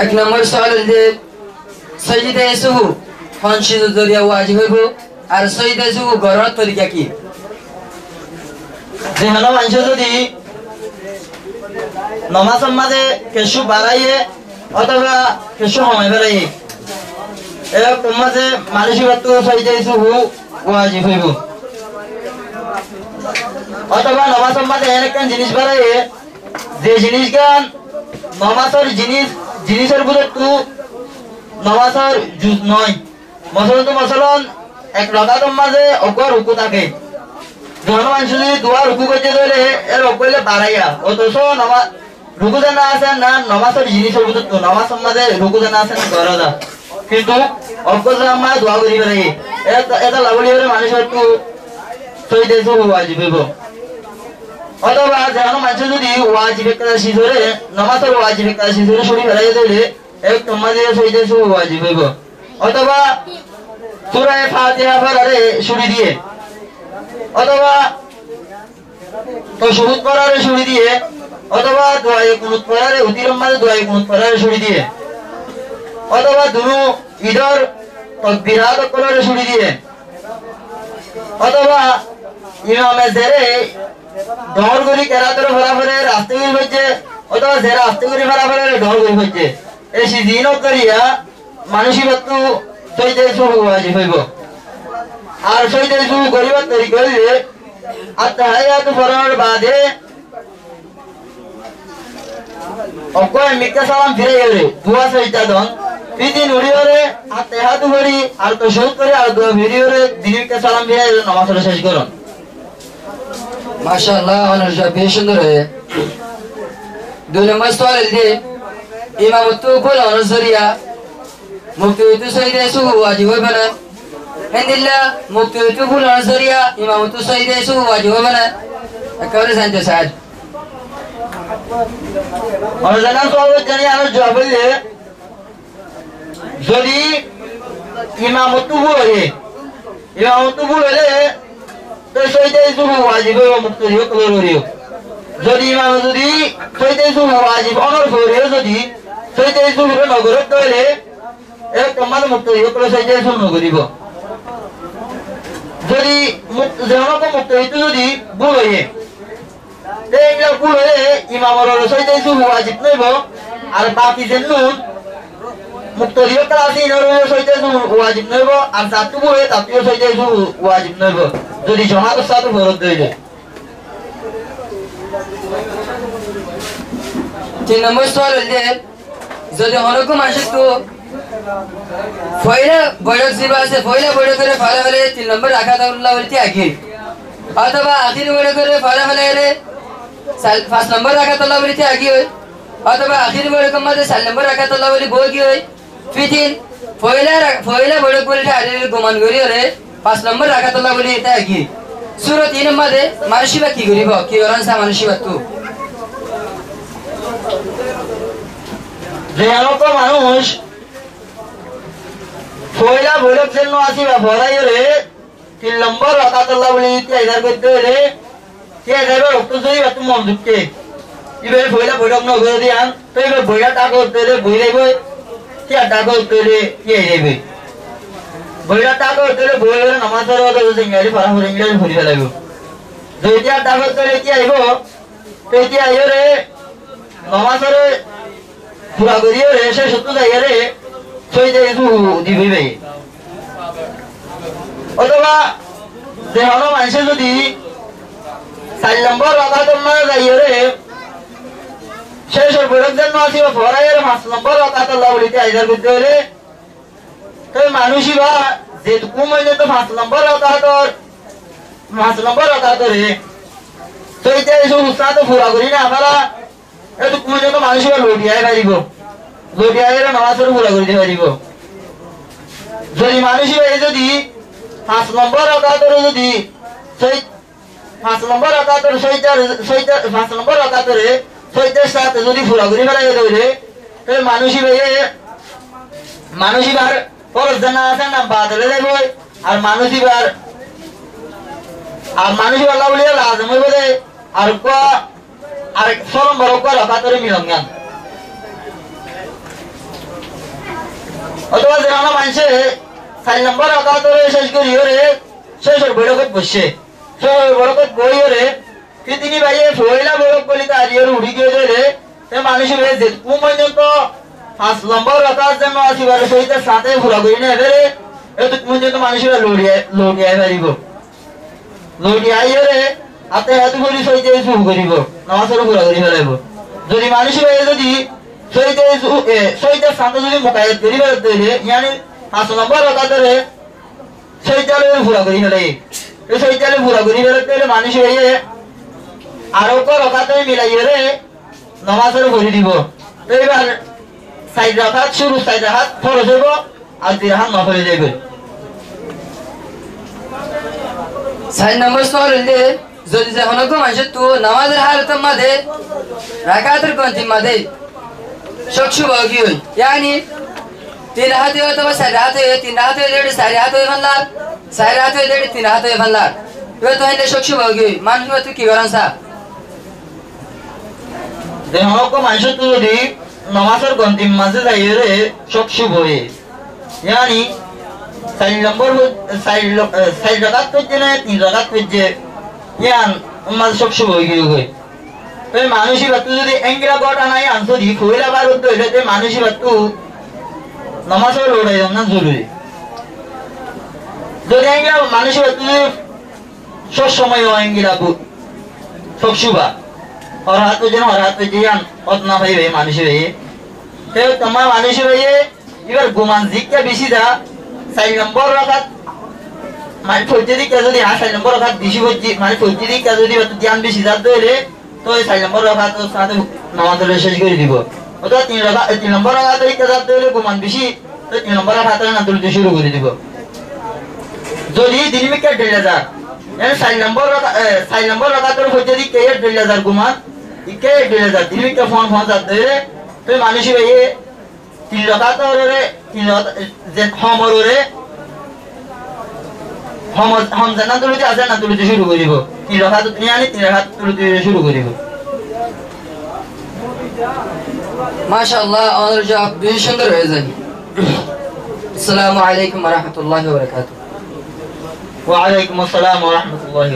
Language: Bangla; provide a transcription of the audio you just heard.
এক নম্বর সওয়াল যে সজদা সুহু হনশিদ জরিয়া ওয়াজিব হইব আর সজদা সুহু গড়ার তরিকা কি যেন মানুষ যদি নমাজের মাঝে কিছু বাড়াইয়ে অথবা কিছু সময় বাড়াইয়ে এরকম মাঝে মানুষই বাতো সজদা সুহু ওয়াজিব হইব অথবা নমাজের মাঝে এরকম জিনিস বাড়াইয়ে যে জিনিস গান নমাজের জিনিসের বুঝে তু নমাজের জুজ নয় মসলন এক রাকাতের মাঝে অকর রুকু থাকে যখন মানুষ যদি দোয়া রুকু করতে ধরে এর অকলে বাড়াইয়া অথচ নমাজ রুকু জানা আছে না নমাজের জিনিসের বুঝে তু নমাজের মাঝে রুকু জানা আছে না গরজা কিন্তু অকলে আমরা দোয়া করি বেড়াই এটা লাগলি হলে মানুষের তু সজদা সুহু ওয়াজিব হইব অথবা যেন মানুষ যদি ওয়াজিব কাজ শেষ করে নামাজের ওয়াজিব কাজ শেষ করে শরীর ফেলাই দিলে এক তোমাদের সজদা সুহু ওয়াজিব হইব অথবা সূরা ফাতিহা পড়ারে শুরু দিয়ে অথবা তাশাহুদ পড়ারে শুরু দিয়ে অথবা দোয়া কুনুত পড়ারে উতির মাঝে দোয়া কুনুত পড়ারে শুরু দিয়ে অথবা দুনু ঈদর তাকবীরাত পড়ারে শুরু দিয়ে অথবা ইমামে জেরে ঢল করি কেরাতের ফলাফলে রাস্তে করি হচ্ছে অথবা যে রাস্তে করি ফলাফলে ঢল করি হচ্ছে এই সিদিন করিয়া মানুষই বস্তু সজদা সুহু ওয়াজিব হইব আর সজদা সুহু করিবার তরিকা হইলে আত্তাহিয়াত পড়ার বাদে অকয় মিক্কা সালাম ফিরে গেলে দুয়া সজদা দন তিন উড়িওরে আত্তাহিয়াত করি আর তাশাহুদ করি আর দুয়া ফিরিওরে দিনকে সালাম ফিরে নামাজটা শেষ করুন মাশাআল্লাহ অনেক বেশ সুন্দর হয় দুই নম্বর সওয়াল যে ইমামত বল অনজরিয়া মুফতি সজদা সুহু ওয়াজিব হইবে না আলহামদুলিল্লাহ মুফতি বল অনজরিয়া ইমামত সজদা সুহু ওয়াজিব হইবে না একেবারে জানতে স্যার অনজানা সওয়াল জানি আর জবাব দিলে যদি ইমামত বলে তো সজদা সুহু ওয়াজিব হইব মুফতি করিও যদি ইমাম যদি সজদা সুহু ওয়াজিব অনর করিও যদি সজদা সুহু নগরত হইলে এক তোমার মুক্তি করে সজদা সুহু নগরিব যদি যেমন মুক্তি যদি ভুল হইয়ে এইগুলা ভুল হয়ে ইমামর সজদা সুহু ওয়াজিব নইব আর বাকি যে নুন মুক্তি করা আছে ইনর সজদা সুহু ওয়াজিব নইব আর তাতু ভুল হয়ে তাতুও সজদা সুহু ওয়াজিব নইব যদি জামাতের সাথে ফরজ হইলে তিন নম্বর সওয়াল যে যদি অনেক মানুষ তো পয়লা বৈঠক জিবা আছে পয়লা বৈঠকের ফলাফলে 3 নম্বর রাকাত আল্লাহ বলতে আগে অথবা আখির বৈঠকের ফলাফলে 5 নম্বর রাকাত আল্লাহ বলতে আগে হয় অথবা আখির বৈঠকের মধ্যে 4 নম্বর রাকাত আল্লাহ বলি বই হয় ফিতিন পয়লা বৈঠক বলতে আগে গোমান করি হলে 5 নম্বর রাকাত আল্লাহ বলি এটা আগে সূরা 3 মধ্যে মানুষিবা কি করিব কি ওরান সা মানুষিবা তো যে অনেক মানুষ পয়লা বৈঠক জন্য আসিবা ভরাই হলে 3 নম্বর রাকাত আল্লাহ বলি আদায় করতে হলে কে যাবে রক্ত জড়ি বা মন দুঃখে এবারে পয়লা বৈঠক ন করে দিয়ান তো এবার বইটা টাকা করতে হলে বই যাইবে কে টাকা করতে হলে কে যাইবে বইটা টাকা করতে হলে বই হলে নামাজের কথা ইংরাজি ফলাফল ইংরাজি ভরি ফেলাইব যদি টাকা করতে হলে কি আইব তো এতিয়া আইরে নামাজের পুরা করিয়ে রে সে সত্য জায়গা রে সজদা সুহু দিবে অথবা যে হলো মানুষের যদি 4 নম্বর রাকাতের মাঝে যাইয়ে রে শেষের বৈঠক জন্য আসিব ফরাইয়ের 5 নম্বর রাকাত আল্লাহ বলিতে আইদার করতে হলে তো মানুষই বা যে কুমইলে তো 5 নম্বর রাকাত রে সজদা সুহু সাথে পুরা করি না আমরা এত কুমইলে তো মানুষই বা লটিয়ায় পারিব লটিয়ায় নামাজের পুরা করিতে পারিব যদি মানুষই বা যদি 5 নম্বর রাকাতের যদি 5 নম্বর রাকাতের সজদা 5 নম্বর রাকাতের সজদার সাথে যদি পুরা করি ফেলাই দেবে তো মানুষই বার ফরজ জানা আছে না বাদলে যাইব আর মানুষই বার আল্লাহ বলিয়া লাজম হইব দে আর সরম বড় রাকাতের মিলন গান মানুষে 4 নম্বর রাকাত শেষ করি ওরে শেষের বৈঠকত বসছে শেষের বৈঠকত বই ওরে কি তিনি ভাইয়ে পয়লা বৈঠক বলি তার ইয়ের উড়ি গিয়ে ধরে সে মানুষ হয়েছে কোন পর্যন্ত 5 নম্বর রাকাত যেন আসিবার সহিত সাথে ঘোরা করি না এবারে এত পর্যন্ত মানুষেরা লড়িয়ে পারিব লড়িয়ে আইরে হাতে হাত ভরি সহিতে শুরু করিব নামাজের ঘোরা করি ফেলাইব যদি মানুষ হয়ে যদি সহিতের সাথে যদি মোকায়েত করি ফেলতে ইয়ানি 5 নম্বর রাকাতের সহিতালের ঘোরা করি ফেলাই এই সহিতালে ঘোরা করি ফেলতে মানুষ হয়ে আরো রাকাতে মিলাইয়ে রে নামাজের ঘড়ি দিব এইবার 4 রাকাত শুরু 4 রাকাত ফরজ হইব আর 2 রাকাত নফল হইব 4 নম্বর সওয়াল হইলে যদি যখন কোন মানুষ তো নামাজের হালতের মধ্যে রাকাতের গন্তি মধ্যে চক্ষু ভাগি হই यानी 3 হাতে অথবা 4 হাতে 3 হাতে লেডি 4 হাতে ভান্ডার 4 হাতে লেডি 3 হাতে ভান্ডার এ তো হইলে চক্ষু ভাগি মানুষ মতে কি করেন স্যার দেহক মানুষ তো যদি নামাজের গন্তিম মাঝে যাইয়ে রে চক্ষু বয়ে यानी 4 নম্বর 4 রাকাত পড়ছে না 3 রাকাত পড়ছে ইয়ান উম্মাদ চক্ষু বয়ে গই তো মানুষই বাতু যদি এঙ্গরা গটা নাই আনসরি কইলা বার হতো এতে মানুষই বাতু নামাজের লড়াই না জরুরি যদি এঙ্গরা মানুষই বাতু সব সময় এঙ্গরা চক্ষুবা और हाथ में और हाथ में जियान उतना भाई भाई मानुष भाई तो तमाम मानुष भाई इधर गुमान जिक क्या बिशी था 4 नंबर रखा मारी फौजी क्या जो दिया 4 नंबर रखा बिशी फौजी मारी फौजी क्या जो दिया तो ध्यान बिशी था तो ले तो 4 नंबर रखा तो साथ नमाज रेशेज कर दी वो तो 3 नंबर रखा तो क्या था तो ले गुमान बिशी तो 3 नंबर रखा तो ना तो शुरू कर दी वो जो ये दिन में क्या 1,500 यानी 4 नंबर रखा तो फौजी क्या 1,500 गुमान इके 1,500 दिन में क्या फोन जाते रे तो मानुष भाई 3 रकात और रे 3 जे हम और रे हम জানা তুলতে আছে না তুলতে শুরু করিব 3 রকাত ইয়ানি 3 রকাত তুলতে শুরু করিব মাশাআল্লাহ আমাদের জবাব বেশ সুন্দর হয়ে যায় আসসালামু আলাইকুম ওয়া রাহমাতুল্লাহি ওয়া বারাকাতুহু ওয়া আলাইকুম আসসালাম ওয়া রাহমাতুল্লাহি